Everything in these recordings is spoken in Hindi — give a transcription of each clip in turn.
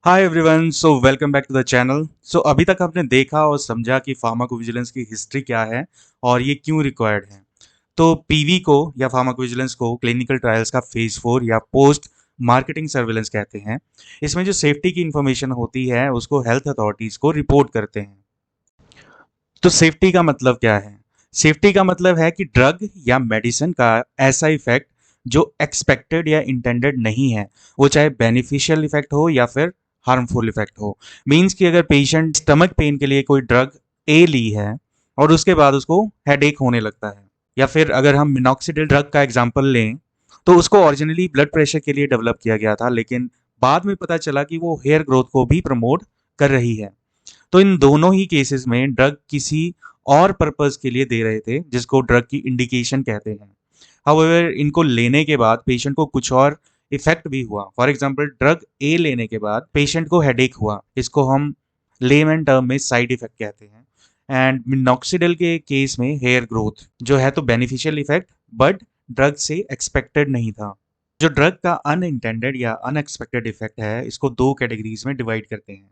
Hi everyone, so welcome back to the channel. So अभी तक आपने देखा और समझा कि फार्माकोविजिलेंस की हिस्ट्री क्या है और ये क्यों रिक्वायर्ड है। तो पीवी को या फार्माकोविजिलेंस को क्लिनिकल ट्रायल्स का फेज 4 या पोस्ट मार्केटिंग सर्विलेंस कहते हैं। इसमें जो सेफ्टी की इंफॉर्मेशन होती है उसको हेल्थ अथॉरिटीज को रिपोर्ट करते हैं। तो सेफ्टी का मतलब क्या है? सेफ्टी का मतलब है कि ड्रग या मेडिसिन का ऐसा इफेक्ट जो एक्सपेक्टेड या इंटेंडेड नहीं है, वो चाहे बेनिफिशियल इफेक्ट हो या फिर हार्मफुल इफेक्ट हो। मीन्स कि अगर पेशेंट स्टमक पेन के लिए कोई ड्रग ए ली है और उसके बाद उसको हेडेक होने लगता है, या फिर अगर हम मिनॉक्सिडिल ड्रग का एग्जांपल लें तो उसको ओरिजिनली ब्लड प्रेशर के लिए डेवलप किया गया था, लेकिन बाद में पता चला कि वो हेयर ग्रोथ को भी प्रमोट कर रही है। तो इन दोनों ही केसेस में ड्रग किसी और पर्पस के लिए दे रहे थे जिसको ड्रग की इंडिकेशन कहते हैं। हाउएवर इनको लेने के बाद पेशेंट को कुछ और इफेक्ट भी हुआ। फॉर एग्जांपल, ड्रग ए लेने के बाद पेशेंट को हेडेक हुआ, इसको हम लेमन टर्म में साइड इफेक्ट कहते हैं। एंड मिनॉक्सिडिल के केस में हेयर ग्रोथ जो है तो बेनिफिशियल इफेक्ट, बट ड्रग से एक्सपेक्टेड नहीं था। जो ड्रग का अनइंटेंडेड या अनएक्सपेक्टेड इफेक्ट है, इसको दो कैटेगरीज में डिवाइड करते हैं।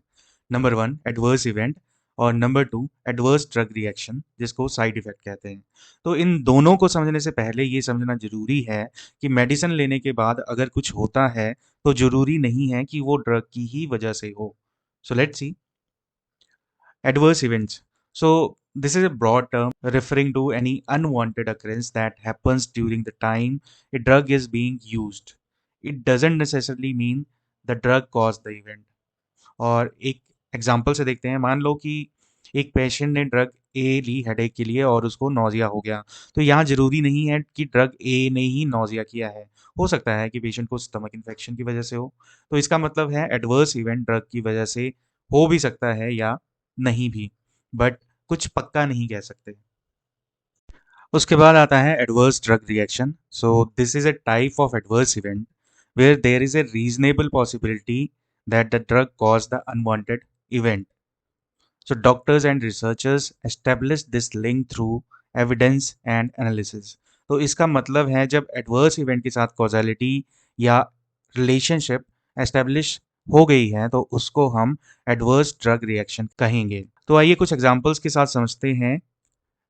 नंबर वन, एडवर्स इवेंट, और number two, adverse drug reaction, जिसको साइड इफेक्ट कहते हैं। तो इन दोनों को समझने से पहले ये समझना जरूरी है कि मेडिसिन लेने के बाद अगर कुछ होता है तो जरूरी नहीं है कि वो ड्रग की ही वजह से हो। So let's see adverse events. So this is a broad term referring to any unwanted occurrence that happens during the time a drug is being used. It doesn't necessarily mean the drug caused the event. और एक एग्जांपल से देखते हैं। मान लो कि एक पेशेंट ने ड्रग ए ली हेडेक के लिए और उसको नौजिया हो गया। तो यहाँ जरूरी नहीं है कि ड्रग ए ने ही नौजिया किया है, हो सकता है कि पेशेंट को स्टमक इन्फेक्शन की वजह से हो। तो इसका मतलब है एडवर्स इवेंट ड्रग की वजह से हो भी सकता है या नहीं भी, बट कुछ पक्का नहीं कह सकते। उसके बाद आता है adverse drug reaction. So this is a type of adverse event where there is a reasonable possibility that the drug caused the unwanted event. So doctors and researchers establish this link through evidence and analysis. तो इसका मतलब है जब एडवर्स इवेंट के साथ कॉजालिटी या रिलेशनशिप एस्टेब्लिश हो गई है तो उसको हम एडवर्स ड्रग रिएक्शन कहेंगे। तो आइए कुछ एग्जांपल्स के साथ समझते हैं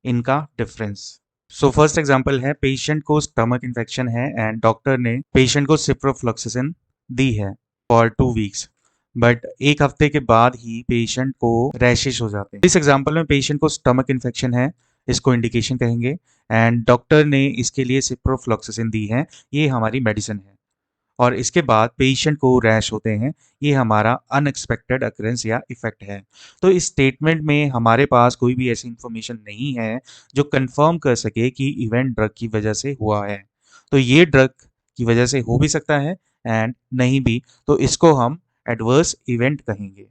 इनका डिफरेंस। सो फर्स्ट एग्जांपल है, पेशेंट को स्टमक इन्फेक्शन है एंड डॉक्टर ने पेशेंट को सिप्रोफ्लॉक्सासिन दी है फॉर 2 वीक्स, बट एक हफ्ते के बाद ही पेशेंट को रैशेस हो जाते हैं। इस एग्जांपल में पेशेंट को स्टमक इन्फेक्शन है, इसको इंडिकेशन कहेंगे, एंड डॉक्टर ने इसके लिए सिप्रोफ्लॉक्सासिन दी है, ये हमारी मेडिसिन है। और इसके बाद पेशेंट को रैश होते हैं, ये हमारा अनएक्सपेक्टेड अकरेंस या इफेक्ट है। तो इस स्टेटमेंट में हमारे पास कोई भी ऐसी इंफॉर्मेशन नहीं है जो कंफर्म कर सके कि इवेंट ड्रग की वजह से हुआ है। तो ये ड्रग की वजह से हो भी सकता है एंड नहीं भी, तो इसको हम एडवर्स इवेंट कहेंगे।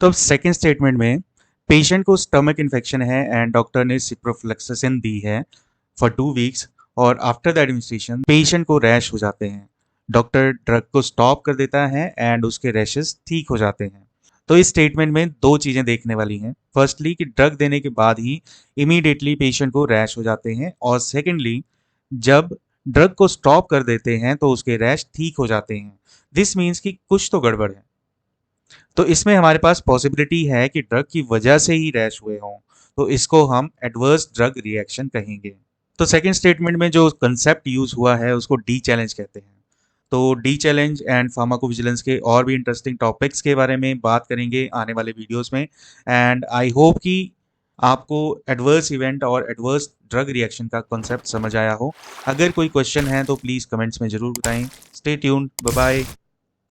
तो अब सेकेंड स्टेटमेंट में पेशेंट को स्टमक इन्फेक्शन है एंड डॉक्टर ने सिप्रोफ्लेक्सासिन दी है फॉर 2 वीक्स, और आफ्टर द एडमिनिस्ट्रेशन पेशेंट को रैश हो जाते हैं। डॉक्टर ड्रग को स्टॉप कर देता है एंड उसके रैशेस ठीक हो जाते हैं। तो इस स्टेटमेंट में दो चीजें देखने वाली हैं। फर्स्टली कि ड्रग देने के बाद ही इमीडिएटली पेशेंट को रैश हो जाते हैं, और सेकेंडली जब ड्रग को स्टॉप कर देते हैं तो उसके रैश ठीक हो जाते हैं। दिस मीन्स कि कुछ तो गड़बड़ है। तो इसमें हमारे पास पॉसिबिलिटी है कि ड्रग की वजह से ही रैश हुए हों, तो इसको हम एडवर्स ड्रग रिएक्शन कहेंगे। तो सेकेंड स्टेटमेंट में जो कंसेप्ट यूज हुआ है उसको डी चैलेंज कहते हैं। तो डी चैलेंज एंड फार्माकोविजिलेंस के और भी इंटरेस्टिंग टॉपिक्स के बारे में बात करेंगे आने वाले वीडियोस में। एंड आई होप कि आपको एडवर्स इवेंट और एडवर्स ड्रग रिएक्शन का कॉन्सेप्ट समझ आया हो। अगर कोई क्वेश्चन है तो प्लीज़ कमेंट्स में ज़रूर बताएं। Stay tuned, bye bye.